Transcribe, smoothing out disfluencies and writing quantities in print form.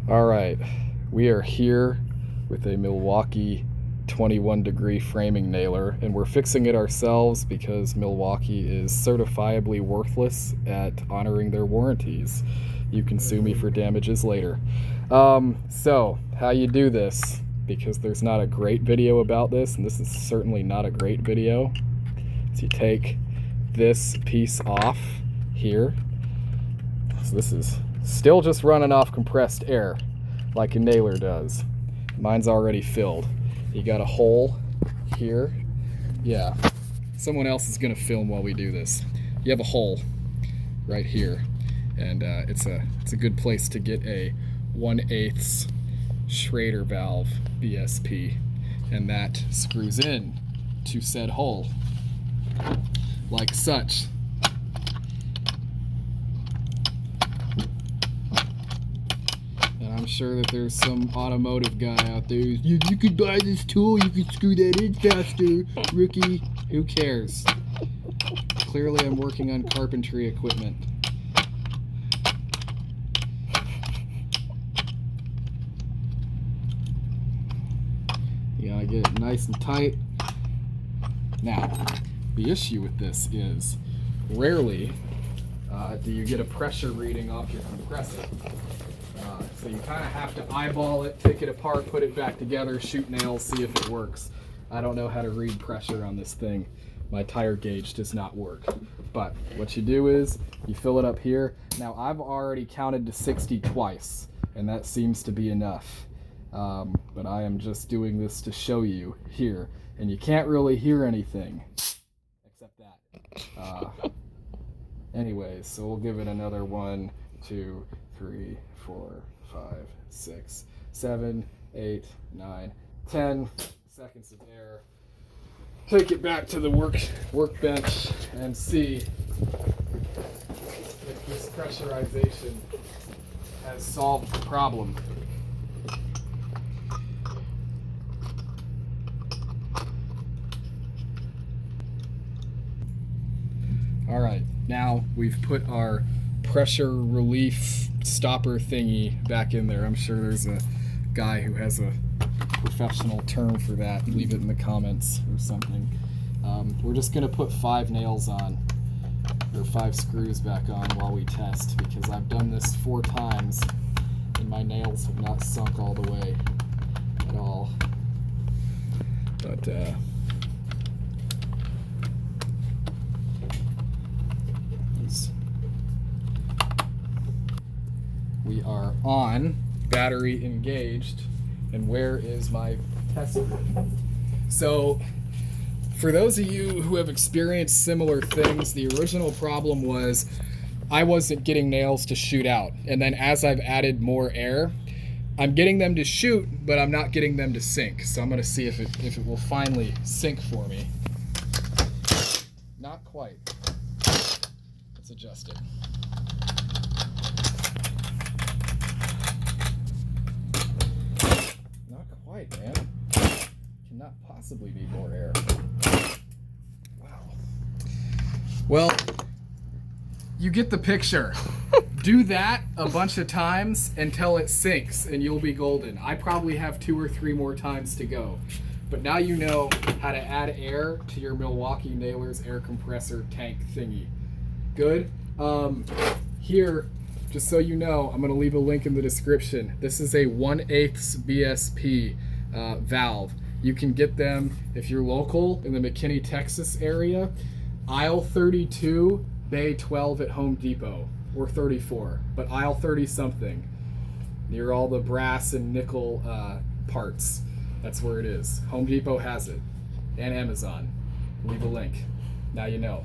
All right, we are here with a Milwaukee 21-degree framing nailer, and we're fixing it ourselves because Milwaukee is certifiably worthless at honoring their warranties. You can sue me for damages later. So how you do this, because there's not a great video about this, and this is certainly not a great video, is you take this piece off here. So this is still just running off compressed air like a nailer does. Mine's already filled. You got a hole here. Yeah, someone else is gonna film while we do this. You have a hole right here, and it's a good place to get a 1/8 Schrader valve BSP, and that screws in to said hole like such. I'm sure that there's some automotive guy out there who's, you could buy this tool, you could screw that in faster, rookie. Who cares? Clearly I'm working on carpentry equipment. You gotta get it nice and tight. Now, the issue with this is rarely do you get a pressure reading off your compressor. So you kind of have to eyeball it, take it apart, put it back together, shoot nails, see if it works. I don't know how to read pressure on this thing. My tire gauge does not work. But what you do is you fill it up here. Now I've already counted to 60 twice, and that seems to be enough. But I am just doing this to show you here, and you can't really hear anything except that. Anyways, so we'll give it another 1, 2, 3, 4, 5, 6, 7, 8, 9, 10 seconds of air. Take it back to the workbench and see if this pressurization has solved the problem. All right, now we've put our pressure relief stopper thingy back in there. I'm sure there's a guy who has a professional term for that. Leave it in the comments or something. We're just gonna put 5 nails on, or 5 screws back on while we test, because I've done this 4 times and my nails have not sunk all the way at all. But we are on, battery engaged, and where is my test grid? So for those of you who have experienced similar things, the original problem was I wasn't getting nails to shoot out, and then as I've added more air, I'm getting them to shoot, but I'm not getting them to sink. So I'm gonna see if it will finally sink for me. Not quite. Let's adjust it. Man, cannot possibly be more air. Wow. Well, you get the picture. Do that a bunch of times until it sinks and you'll be golden. I probably have 2 or 3 more times to go, but now you know how to add air to your Milwaukee Nailers air compressor tank thingy. Good. Here, just so you know, I'm going to leave a link in the description. This is a 1/8 BSP valve. You can get them if you're local in the McKinney, Texas area. Aisle 32, Bay 12 at Home Depot, or 34, but aisle 30 something, near all the brass and nickel parts. That's where it is. Home Depot has it, and Amazon. Leave a link. Now you know.